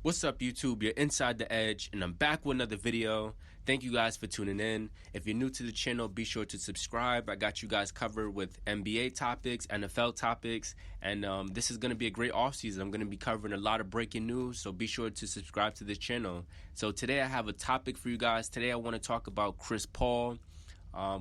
What's up, YouTube? You're Inside the Edge, and I'm back with another video. Thank you guys for tuning in. If you're new to the channel, be sure to subscribe. I got you guys covered with NBA topics, NFL topics, and this is going to be a great offseason. I'm going to be covering a lot of breaking news, so be sure to subscribe to this channel. So today I have a topic for you guys. Today I want to talk about Chris Paul.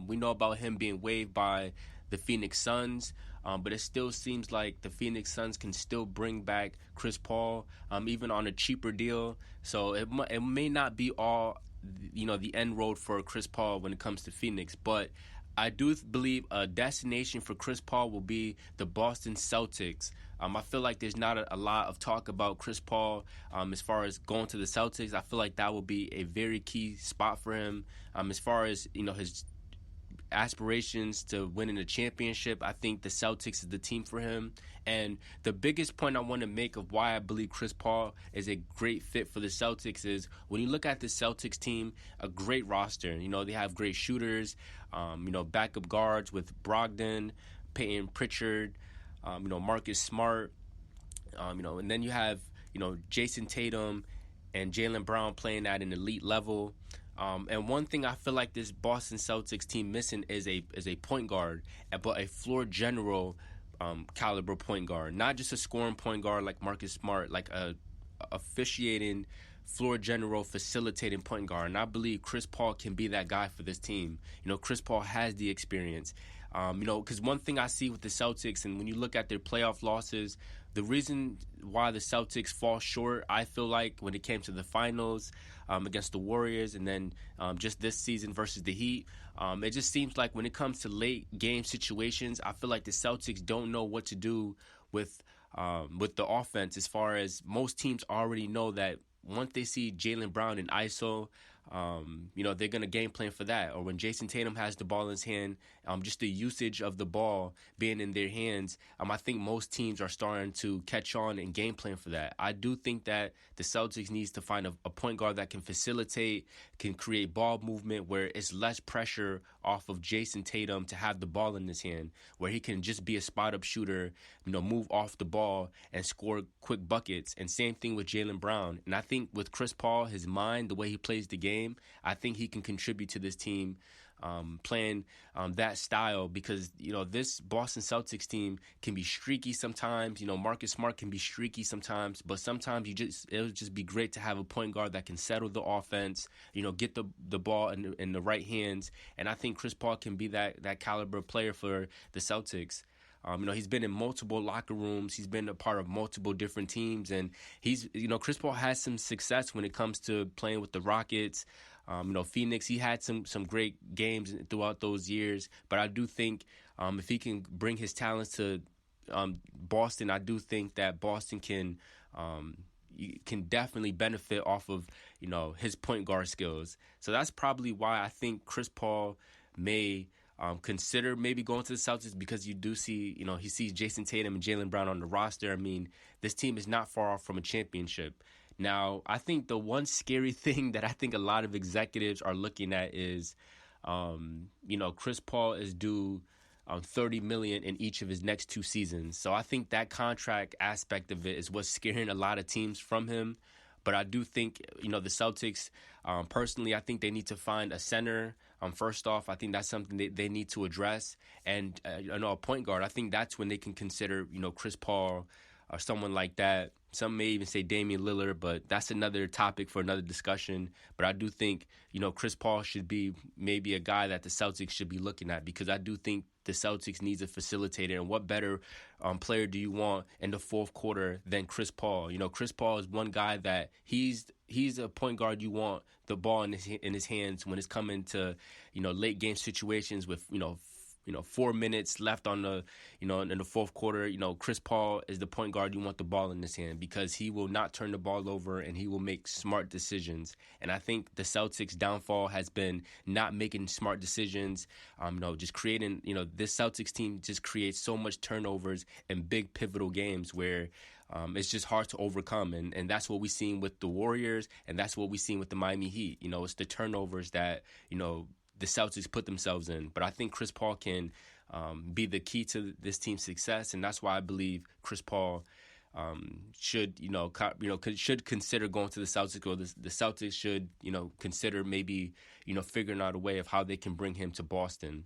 We know about him being waived by the Phoenix Suns, but it still seems like the Phoenix Suns can still bring back Chris Paul, even on a cheaper deal. So it may not be all, the end road for Chris Paul when it comes to Phoenix, but I do believe a destination for Chris Paul will be the Boston Celtics. I feel like there's not a lot of talk about Chris Paul as far as going to the Celtics. I feel like that will be a very key spot for him. As far as his aspirations to winning a championship, I think the Celtics is the team for him. And the biggest point I want to make of why I believe Chris Paul is a great fit for the Celtics is when you look at the Celtics team, a great roster. They have great shooters, backup guards with Brogdon, Peyton Pritchard, Marcus Smart, and then you have, Jayson Tatum and Jaylen Brown playing at an elite level. And one thing I feel like this Boston Celtics team missing is a point guard, but a floor general caliber point guard, not just a scoring point guard like Marcus Smart, like a officiating floor general facilitating point guard. And I believe Chris Paul can be that guy for this team. Chris Paul has the experience. Because one thing I see with the Celtics, and when you look at their playoff losses, the reason why the Celtics fall short, I feel like, when it came to the finals against the Warriors, and then just this season versus the Heat, it just seems like when it comes to late game situations, I feel like the Celtics don't know what to do with the offense. As far as most teams already know that once they see Jaylen Brown in ISO, they're going to game plan for that. Or when Jayson Tatum has the ball in his hand, just the usage of the ball being in their hands, I think most teams are starting to catch on and game plan for that. I do think that the Celtics needs to find a point guard that can facilitate, can create ball movement where it's less pressure off of Jayson Tatum to have the ball in his hand, where he can just be a spot-up shooter, move off the ball and score quick buckets. And same thing with Jaylen Brown. And I think with Chris Paul, his mind, the way he plays the game, I think he can contribute to this team playing that style, because this Boston Celtics team can be streaky sometimes. Marcus Smart can be streaky sometimes, but sometimes it'll just be great to have a point guard that can settle the offense, get the ball in the right hands. And I think Chris Paul can be that caliber player for the Celtics. He's been in multiple locker rooms. He's been a part of multiple different teams, and Chris Paul has some success when it comes to playing with the Rockets. Phoenix, he had some great games throughout those years, but I do think if he can bring his talents to Boston, I do think that Boston can definitely benefit off of his point guard skills. So that's probably why I think Chris Paul may consider maybe going to the Celtics, because you do see, he sees Jayson Tatum and Jaylen Brown on the roster. I mean, this team is not far off from a championship. Now, I think the one scary thing that I think a lot of executives are looking at is, Chris Paul is due $30 million in each of his next 2 seasons. So I think that contract aspect of it is what's scaring a lot of teams from him. But I do think, the Celtics, personally, I think they need to find a center. First off, I think that's something they need to address. And, a point guard, I think that's when they can consider, Chris Paul or someone like that. Some may even say Damian Lillard, but that's another topic for another discussion. But I do think, Chris Paul should be maybe a guy that the Celtics should be looking at, because I do think the Celtics needs a facilitator. And what better player do you want in the fourth quarter than Chris Paul? Chris Paul is one guy that he's a point guard you want the ball in his hands when it's coming to, late game situations with, 4 minutes left on the, in the fourth quarter. Chris Paul is the point guard you want the ball in his hand, because he will not turn the ball over and he will make smart decisions. And I think the Celtics' downfall has been not making smart decisions. Just creating, this Celtics team just creates so much turnovers in big pivotal games where it's just hard to overcome. And that's what we've seen with the Warriors, and that's what we've seen with the Miami Heat. It's the turnovers that, the Celtics put themselves in. But I think Chris Paul can be the key to this team's success, and that's why I believe Chris Paul should should consider going to the Celtics, or the Celtics should consider maybe figuring out a way of how they can bring him to Boston.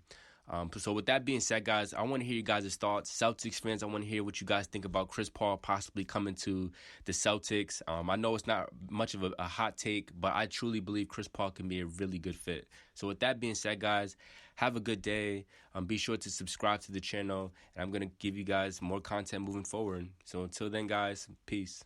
So with that being said, guys, I want to hear you guys' thoughts. Celtics fans, I want to hear what you guys think about Chris Paul possibly coming to the Celtics. I know it's not much of a hot take, but I truly believe Chris Paul can be a really good fit. So with that being said, guys, have a good day. Be sure to subscribe to the channel, and I'm going to give you guys more content moving forward. So until then, guys, peace.